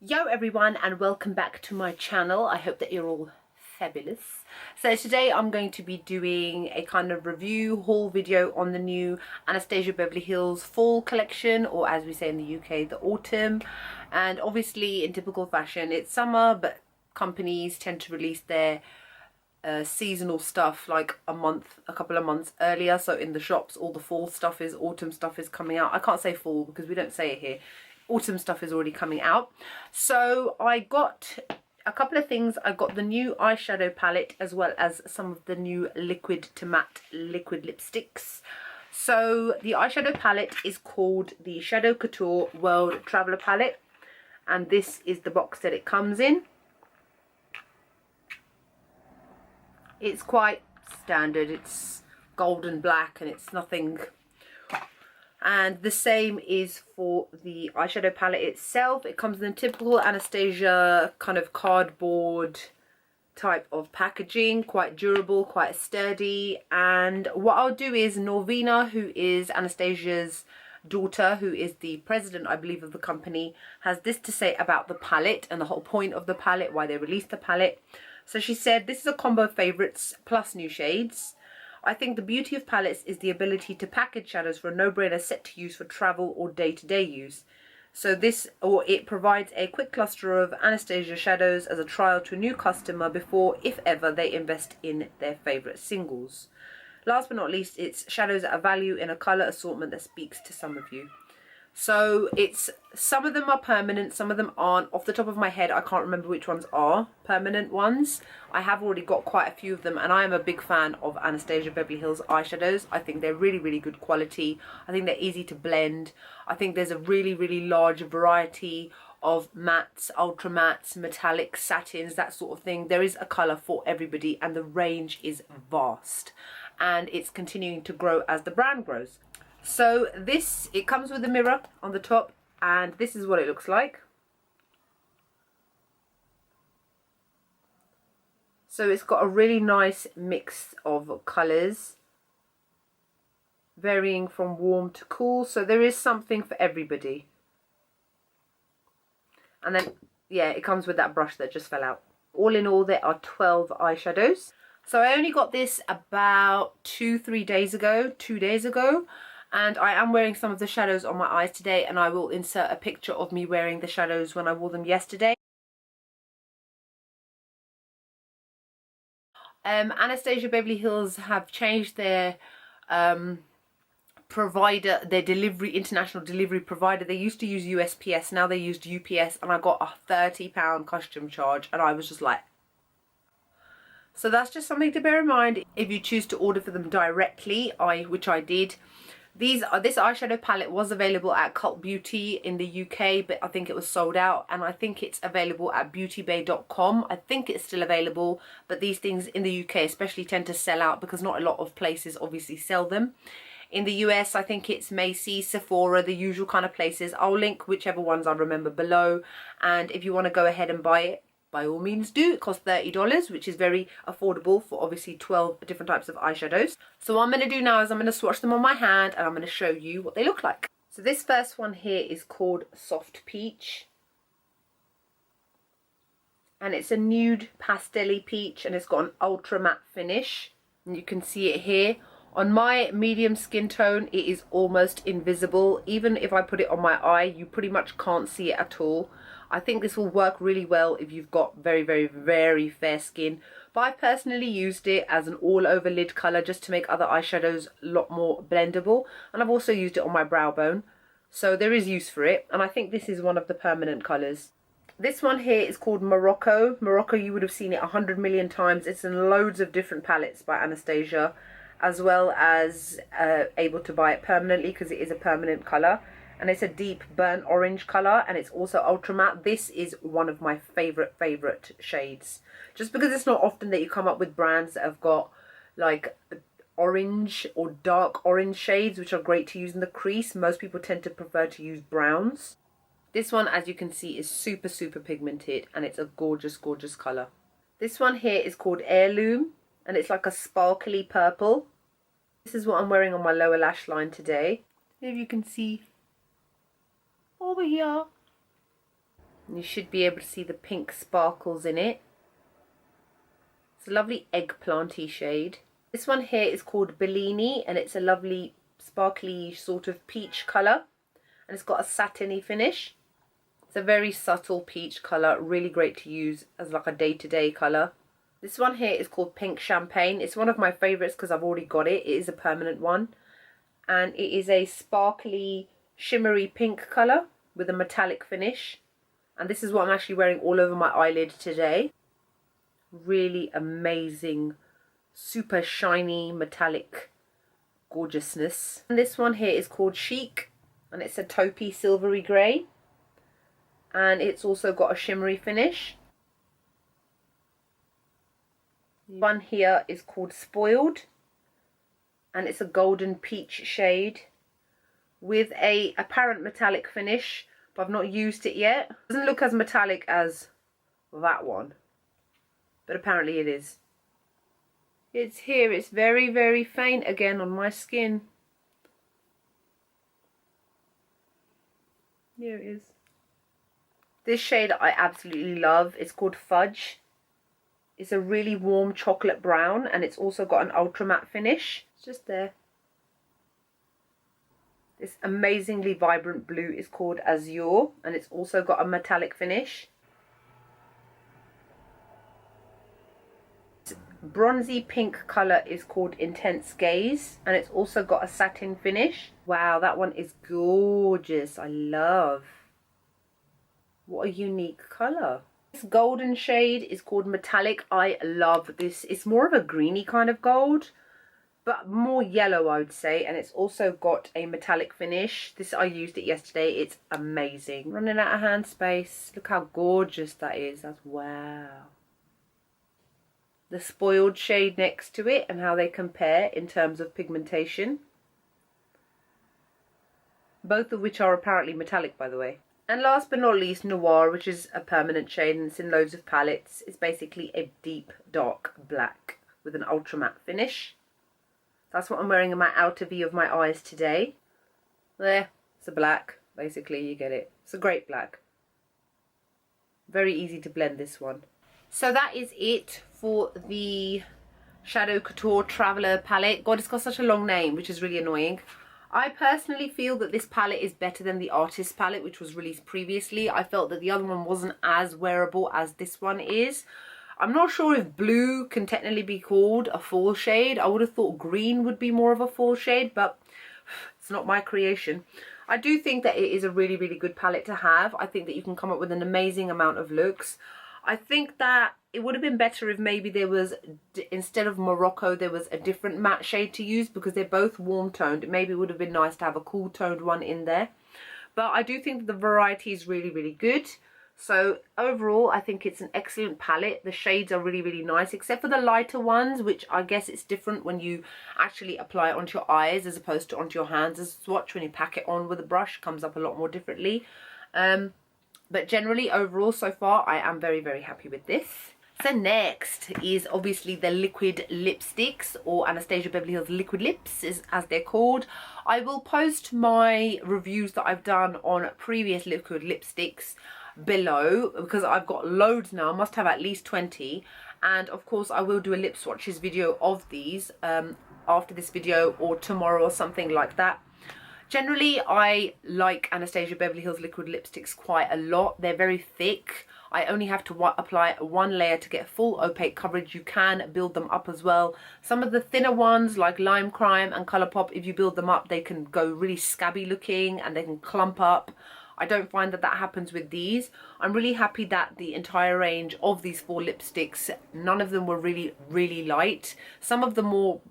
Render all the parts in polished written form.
Yo everyone, and welcome back to my channel. I hope that you're all fabulous. So today I'm going to be doing a kind of review haul video on the new Anastasia Beverly Hills fall collection, or as we say in the UK, the autumn. And obviously in typical fashion it's summer, but companies tend to release their seasonal stuff like a couple of months earlier. So in the shops all the fall stuff is, autumn stuff is coming out. I can't say fall because we don't say it here. Autumn stuff is already coming out. So I got a couple of things. I got the new eyeshadow palette as well as some of the new liquid to matte liquid lipsticks. So the eyeshadow palette is called the Shadow Couture World Traveller palette, and this is the box that it comes in. It's quite standard. It's gold and black and it's nothing. And the same is for the eyeshadow palette itself. It comes in the typical Anastasia kind of cardboard type of packaging, quite durable, quite sturdy. And what I'll do is, Norvina, who is Anastasia's daughter, who is the president, I believe, of the company, has this to say about the palette and the whole point of the palette, why they released the palette. So she said, this is a combo of favourites plus new shades. I think the beauty of palettes is the ability to package shadows for a no-brainer set to use for travel or day-to-day use. So it provides a quick cluster of Anastasia shadows as a trial to a new customer before, if ever, they invest in their favourite singles. Last but not least, it's shadows at a value in a colour assortment that speaks to some of you. So some of them are permanent, some of them aren't. Off the top of my head, I can't remember which ones are permanent ones. I have already got quite a few of them, and I am a big fan of Anastasia Beverly Hills eyeshadows. I think they're really, really good quality. I think they're easy to blend. I think there's a really, really large variety of mattes, ultra mattes, metallics, satins, that sort of thing. There is a colour for everybody, and the range is vast. And it's continuing to grow as the brand grows. So it comes with a mirror on the top, and this is what it looks like. So it's got a really nice mix of colours, varying from warm to cool. So there is something for everybody. And then, yeah, it comes with that brush that just fell out. All in all, there are 12 eyeshadows. So I only got this about 2 days ago. And I am wearing some of the shadows on my eyes today, and I will insert a picture of me wearing the shadows when I wore them yesterday. Anastasia Beverly Hills have changed their provider, their international delivery provider. They used to use USPS, now they used UPS, and I got a £30 custom charge, and I was just like... So that's just something to bear in mind if you choose to order for them directly, which I did. This eyeshadow palette was available at Cult Beauty in the UK, but I think it was sold out, and I think it's available at beautybay.com. I think it's still available, but these things in the UK especially tend to sell out because not a lot of places obviously sell them. In the US, I think it's Macy's, Sephora, the usual kind of places. I'll link whichever ones I remember below, and if you want to go ahead and buy it, by all means do. It costs $30, which is very affordable for obviously 12 different types of eyeshadows. So what I'm going to do now is I'm going to swatch them on my hand, and I'm going to show you what they look like. So this first one here is called Soft Peach. And it's a nude pastel-y peach, and it's got an ultra matte finish. And you can see it here. On my medium skin tone, it is almost invisible. Even if I put it on my eye, you pretty much can't see it at all. I think this will work really well if you've got very, very, very fair skin. But I personally used it as an all-over lid colour just to make other eyeshadows a lot more blendable. And I've also used it on my brow bone. So there is use for it. And I think this is one of the permanent colours. This one here is called Morocco. Morocco, you would have seen it 100 million times. It's in loads of different palettes by Anastasia, as well as able to buy it permanently because it is a permanent colour. And it's a deep burnt orange colour, and it's also ultra matte. This is one of my favourite shades. Just because it's not often that you come up with brands that have got like orange or dark orange shades, which are great to use in the crease. Most people tend to prefer to use browns. This one, as you can see, is super, super pigmented, and it's a gorgeous, gorgeous colour. This one here is called Heirloom, and it's like a sparkly purple. This is what I'm wearing on my lower lash line today. If you can see over here. And you should be able to see the pink sparkles in it. It's a lovely eggplanty shade. This one here is called Bellini, and it's a lovely sparkly sort of peach colour. And it's got a satiny finish. It's a very subtle peach colour, really great to use as like a day-to-day colour. This one here is called Pink Champagne. It's one of my favourites because I've already got it. It is a permanent one. And it is a sparkly, shimmery pink colour with a metallic finish. And this is what I'm actually wearing all over my eyelid today. Really amazing, super shiny, metallic gorgeousness. And this one here is called Chic. And it's a taupey silvery grey. And it's also got a shimmery finish. One here is called Spoiled, and it's a golden peach shade with a apparent metallic finish, but I've not used it yet. It doesn't look as metallic as that one, but apparently it is. It's here. It's very, very faint again on my skin. Here it is. This shade I absolutely love. It's called Fudge. It's a really warm chocolate brown, and it's also got an ultra matte finish. It's just there. This amazingly vibrant blue is called Azure, and it's also got a metallic finish. This bronzy pink colour is called Intense Gaze, and it's also got a satin finish. Wow, that one is gorgeous. I love. What a unique colour. This golden shade is called Metallic. I love this. It's more of a greeny kind of gold, but more yellow, I would say. And it's also got a metallic finish. This, I used it yesterday. It's amazing. Running out of hand space. Look how gorgeous that is. That's wow. The Spoiled shade next to it and how they compare in terms of pigmentation. Both of which are apparently metallic, by the way. And last but not least, Noir, which is a permanent shade and it's in loads of palettes. It's basically a deep, dark black with an ultra matte finish. That's what I'm wearing in my outer V of my eyes today. There, it's a black, basically, you get it. It's a great black. Very easy to blend this one. So that is it for the Shadow Couture Traveller palette. God, it's got such a long name, which is really annoying. I personally feel that this palette is better than the Artist palette, which was released previously. I felt that the other one wasn't as wearable as this one is. I'm not sure if blue can technically be called a fall shade. I would have thought green would be more of a fall shade, but it's not my creation. I do think that it is a really, really good palette to have. I think that you can come up with an amazing amount of looks. I think that it would have been better if maybe there was, instead of Morocco, there was a different matte shade to use, because they're both warm toned. Maybe it would have been nice to have a cool toned one in there. But I do think that the variety is really, really good. So overall, I think it's an excellent palette. The shades are really, really nice, except for the lighter ones, which I guess it's different when you actually apply it onto your eyes as opposed to onto your hands as a swatch. When you pack it on with a brush, it comes up a lot more differently. But generally, overall, so far, I am very, very happy with this. So next is obviously the liquid lipsticks, or Anastasia Beverly Hills liquid lips as they're called. I will post my reviews that I've done on previous liquid lipsticks below, because I've got loads now. I must have at least 20. And of course, I will do a lip swatches video of these after this video or tomorrow or something like that. Generally, I like Anastasia Beverly Hills liquid lipsticks quite a lot. They're very thick. I only have to apply one layer to get full opaque coverage. You can build them up as well. Some of the thinner ones like Lime Crime and Colourpop, if you build them up, they can go really scabby looking and they can clump up. I don't find that that happens with these. I'm really happy that the entire range of these 4 lipsticks, none of them were really, really light. Some of the more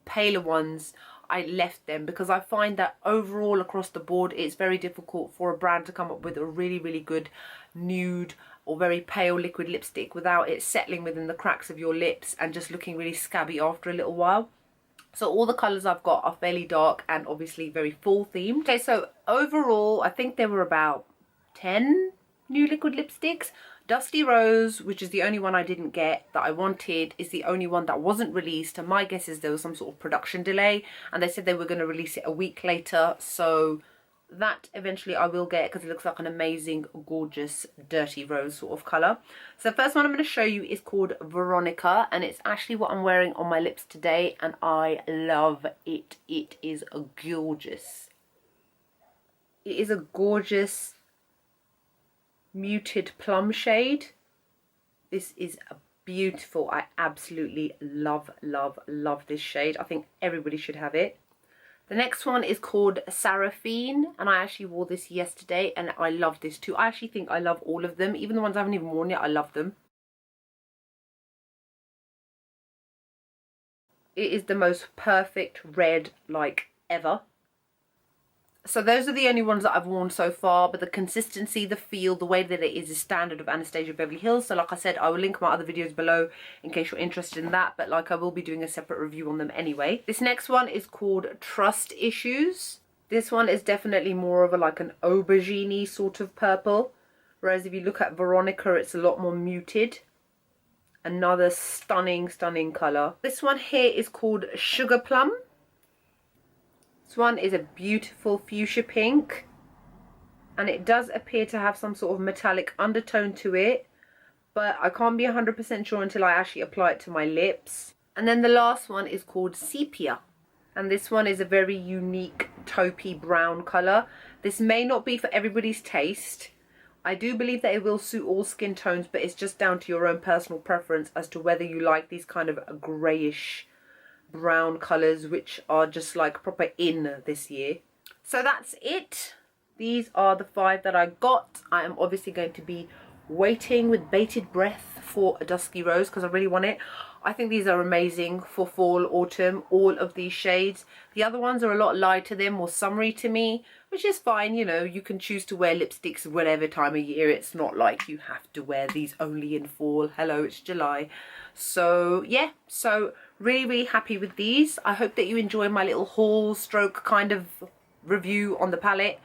paler ones, I left them, because I find that overall across the board it's very difficult for a brand to come up with a really, really good nude or very pale liquid lipstick without it settling within the cracks of your lips and just looking really scabby after a little while. So all the colours I've got are fairly dark and obviously very fall themed. Okay, so overall I think there were about 10 new liquid lipsticks. Dusty Rose, which is the only one I didn't get that I wanted, is the only one that wasn't released, and my guess is there was some sort of production delay and they said they were going to release it a week later, so that eventually I will get because it looks like an amazing, gorgeous, dirty rose sort of colour. So the first one I'm going to show you is called Veronica, and it's actually what I'm wearing on my lips today, and I love it. It is gorgeous. It is a gorgeous muted plum shade. This is a beautiful. I absolutely love, love, love this shade. I think everybody should have it. The next one is called Sarafine, and I actually wore this yesterday and I love this too. I actually think I love all of them. Even the ones I haven't even worn yet, I love them. It is the most perfect red, like, ever. So those are the only ones that I've worn so far, but the consistency, the feel, the way that it is standard of Anastasia Beverly Hills. So like I said, I will link my other videos below in case you're interested in that, but like I will be doing a separate review on them anyway. This next one is called Trust Issues. This one is definitely more of a like an aubergine sort of purple, whereas if you look at Veronica, it's a lot more muted. Another stunning, stunning colour. This one here is called Sugar Plum. This one is a beautiful fuchsia pink, and it does appear to have some sort of metallic undertone to it, but I can't be 100% sure until I actually apply it to my lips. And then the last one is called Sepia, and this one is a very unique taupey brown colour. This may not be for everybody's taste. I do believe that it will suit all skin tones, but it's just down to your own personal preference as to whether you like these kind of greyish brown colours, which are just like proper in this year. So that's it. These are the 5 that I got. I am obviously going to be waiting with bated breath for a dusky rose because I really want it. I think these are amazing for fall, autumn, all of these shades. The other ones are a lot lighter, they're more summery to me, which is fine. You know, you can choose to wear lipsticks whatever time of year. It's not like you have to wear these only in fall. Hello, it's July. So yeah, so really, really happy with these. I hope that you enjoy my little haul stroke kind of review on the palette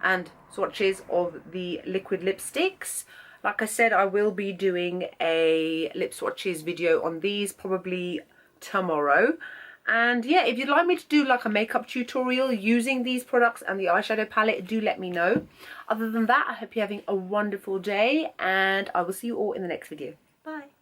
and swatches of the liquid lipsticks. Like I said, I will be doing a lip swatches video on these probably tomorrow. And yeah, if you'd like me to do like a makeup tutorial using these products and the eyeshadow palette, do let me know. Other than that, I hope you're having a wonderful day, and I will see you all in the next video.